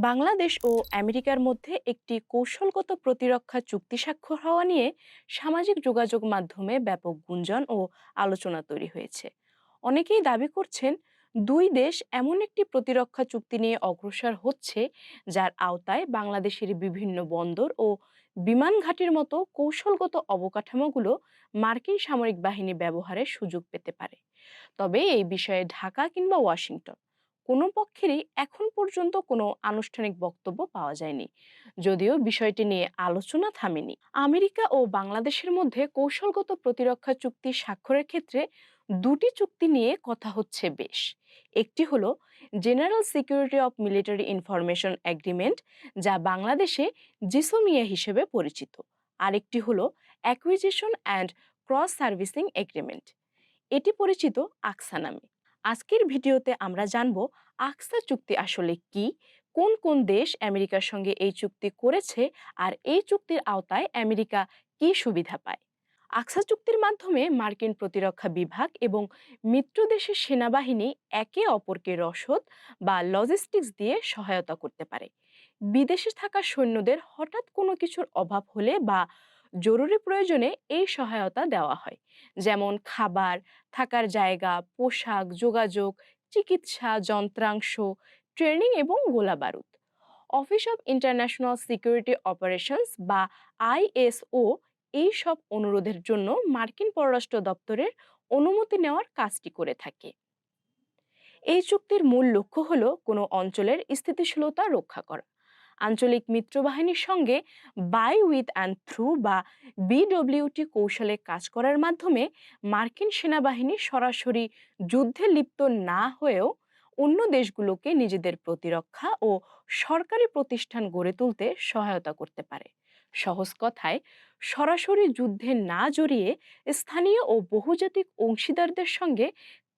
বাংলাদেশ ও আমেরিকার মধ্যে একটি কৌশলগত প্রতিরক্ষা চুক্তি স্বাক্ষর হওয়া নিয়ে সামাজিক যোগাযোগ মাধ্যমে ব্যাপক গুঞ্জন ও আলোচনা তৈরি হয়েছে। অনেকেই দাবি করছেন দুই দেশ এমন একটি প্রতিরক্ষা চুক্তি নিয়ে অগ্রসর হচ্ছে যার আওতায় বাংলাদেশের বিভিন্ন বন্দর ও বিমান ঘাঁটির মতো কৌশলগত অবকাঠামোগুলো মার্কিন সামরিক বাহিনী ব্যবহারের সুযোগ পেতে পারে। তবে এই বিষয়ে ঢাকা কিংবা ওয়াশিংটন কোনো পক্ষেরই এখন পর্যন্ত কোনো আনুষ্ঠানিক বক্তব্য পাওয়া যায়নি, যদিও বিষয়টি নিয়ে আলোচনা থামেনি। আমেরিকা ও বাংলাদেশের মধ্যে কৌশলগত প্রতিরক্ষা চুক্তি স্বাক্ষরের ক্ষেত্রে দুটি চুক্তি নিয়ে কথা হচ্ছে বেশ। একটি হলো general security of military information agreement, যা বাংলাদেশে জিসোমিয়া হিসেবে পরিচিত। আরেকটি হলো acquisition and cross servicing agreement, এটি পরিচিত আকসা নামে। আজকের ভিডিওতে আমরা জানব আকসা চুক্তি আসলে কি, কোন কোন দেশ আমেরিকার সঙ্গে এই চুক্তি করেছে, আর এই চুক্তির আওতায় আমেরিকা কি সুবিধা পায়। আকসা চুক্তির মাধ্যমে মার্কিন প্রতিরক্ষা বিভাগ এবং মিত্র দেশের সেনাবাহিনী একে অপরকে রসদ বা লজিস্টিক্স দিয়ে সহায়তা করতে পারে। বিদেশে থাকা সৈন্যদের হঠাৎ কোনো কিছুর অভাব হলে বা জরুরি প্রয়োজনে এই সহায়তা দেওয়া হয়, যেমন খাবার, থাকার জায়গা, পোশাক, যোগাযোগ, চিকিৎসা, যন্ত্রাংশ, ট্রেনিং এবং গোলাবারুদ। Office of international security operations বা আইএসও এই সব অনুরোধের জন্য মার্কিন পররাষ্ট্র দপ্তরের অনুমতি নেওয়ার কাজটি করে থাকে। এই চুক্তির মূল লক্ষ্য হলো কোনো অঞ্চলের স্থিতিশীলতা রক্ষা করা। আঞ্চলিক মিত্রবাহিনীর সঙ্গে বাই উইথ অ্যান্ড থ্রু বা বিডব্লিউটি কৌশলে কাজ করার মাধ্যমে মার্কিন সেনাবাহিনী সরাসরি যুদ্ধে লিপ্ত না হয়েও অন্য দেশগুলোকে নিজেদের প্রতিরক্ষা ও সরকারি প্রতিষ্ঠান গড়ে তুলতে সহায়তা করতে পারে। সহজ কথায়, সরাসরি যুদ্ধে না জড়িয়ে স্থানীয় ও বহুজাতিক অংশীদারদের সঙ্গে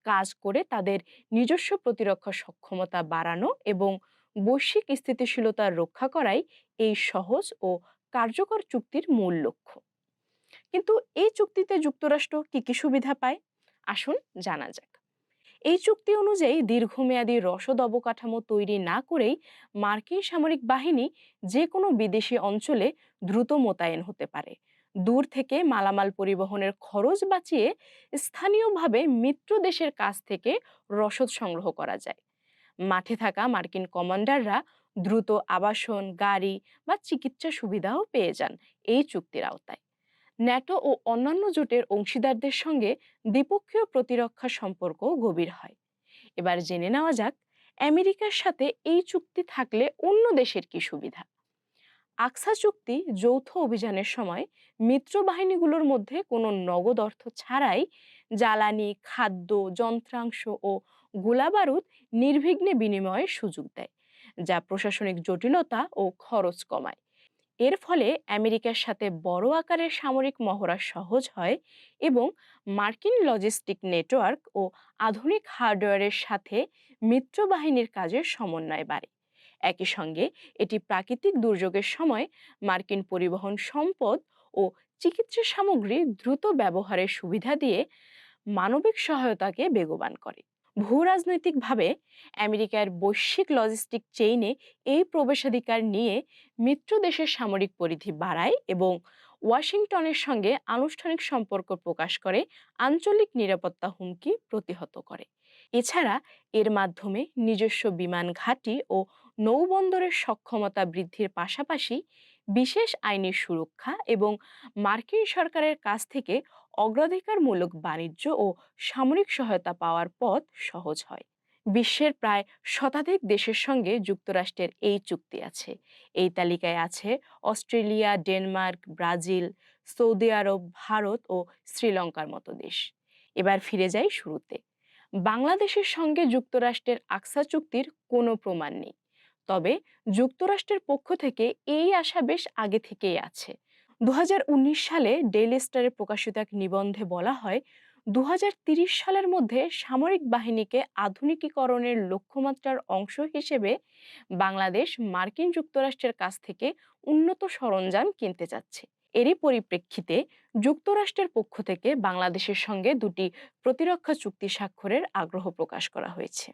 কাজ করে তাদের নিজস্ব প্রতিরক্ষা সক্ষমতা বাড়ানো এবং বৈশ্বিক স্থিতিশীলতা রক্ষা করাই এই সহজ ও কার্যকর চুক্তির মূল লক্ষ্য। কিন্তু এই চুক্তিতে যুক্তরাষ্ট্র কি কি সুবিধা পায়, আসুন জানা যাক। এই চুক্তি অনুযায়ী দীর্ঘমেয়াদী রসদ অবকাঠামো তৈরি না করেই মার্কিন সামরিক বাহিনী যে কোনো বিদেশি অঞ্চলে দ্রুত মোতায়েন হতে পারে। দূর থেকে মালামাল পরিবহনের খরচ বাঁচিয়ে স্থানীয়ভাবে মিত্র দেশের কাছ থেকে রসদ সংগ্রহ করা যায়। মাঠে থাকা মার্কিন কমান্ডাররা দ্রুত আবাসন, গাড়ি বা চিকিৎসা সুবিধাও পেয়ে যান এই চুক্তির আওতায়। ন্যাটো ও অন্যান্য জোটের অংশীদারদের সঙ্গে দ্বিপক্ষীয় প্রতিরক্ষা সম্পর্ক গভীর হয়। এবার জেনে নেওয়া যাক আমেরিকার সাথে এই চুক্তি থাকলে অন্য দেশের কি সুবিধা। আকসা চুক্তি যৌথ অভিযানের সময় মিত্র বাহিনীগুলোর মধ্যে কোনো নগদ অর্থ ছাড়াই জ্বালানি, খাদ্য, যন্ত্রাংশ ও গোলাবারুদ নির্বিঘ্নে বিনিময়ের সুযোগ দেয়, যা প্রশাসনিক জটিলতা ও খরচ কমায়। এর ফলে আমেরিকার সাথে বড় আকারের সামরিক মহড়া সহজ হয় এবং মার্কিন লজিস্টিক নেটওয়ার্ক ও আধুনিক হার্ডওয়্যারের সাথে মিত্র বাহিনীর কাজের সমন্বয় বাড়ে। একই সঙ্গে এটি প্রাকৃতিক দুর্যোগের সময় মার্কিন পরিবহন সম্পদ ও চিকিৎসা সামগ্রী দ্রুত ব্যবহারের সুবিধা দিয়ে মানবিক সহায়তাকে বেগবান করে। ভূরাজনৈতিকভাবে আমেরিকার বৈশ্বিক লজিস্টিক চেইনে এই প্রবেশাধিকার নিয়ে মিত্র দেশের সামরিক পরিধি বাড়ায় এবং ওয়াশিংটনের সঙ্গে আনুষ্ঠানিক সম্পর্ক প্রকাশ করে আঞ্চলিক নিরাপত্তা হুমকি প্রতিহত করে। এছাড়া এর মাধ্যমে নিজস্ব বিমান ঘাঁটি ও নৌবন্দরের সক্ষমতা বৃদ্ধির পাশাপাশি বিশেষ আইনি সুরক্ষা এবং মার্কিন সরকারের কাছ থেকে অগ্রাধিকারমূলক বাণিজ্য ও সামরিক সহায়তা পাওয়ার পথ সহজ হয়। বিশ্বের প্রায় শতাধিক দেশের সঙ্গে যুক্তরাষ্ট্রের এই চুক্তি আছে। এই তালিকায় আছে অস্ট্রেলিয়া, ডেনমার্ক, ব্রাজিল, সৌদি আরব, ভারত ও শ্রীলঙ্কার মতো দেশ। এবার ফিরে যাই শুরুতে। বাংলাদেশের সঙ্গে যুক্তরাষ্ট্রের আকসা চুক্তির কোনো প্রমাণ নেই, তবে যুক্তরাষ্ট্রের পক্ষ থেকে এই আশা বেশ আগে থেকেই আছে। 2019 সালে ডেইলি স্টারে প্রকাশিত এক নিবন্ধে বলা হয়, 2030 সালের মধ্যে সামরিক বাহিনীকে আধুনিকীকরণের লক্ষ্যমাত্রার অংশ হিসেবে বাংলাদেশ মার্কিন যুক্তরাষ্ট্রের কাছ থেকে উন্নত সরঞ্জাম কিনতে যাচ্ছে। এরই পরিপ্রেক্ষিতে যুক্তরাষ্ট্রের পক্ষ থেকে বাংলাদেশের সঙ্গে দুটি প্রতিরক্ষা চুক্তি স্বাক্ষরের আগ্রহ প্রকাশ করা হয়েছে।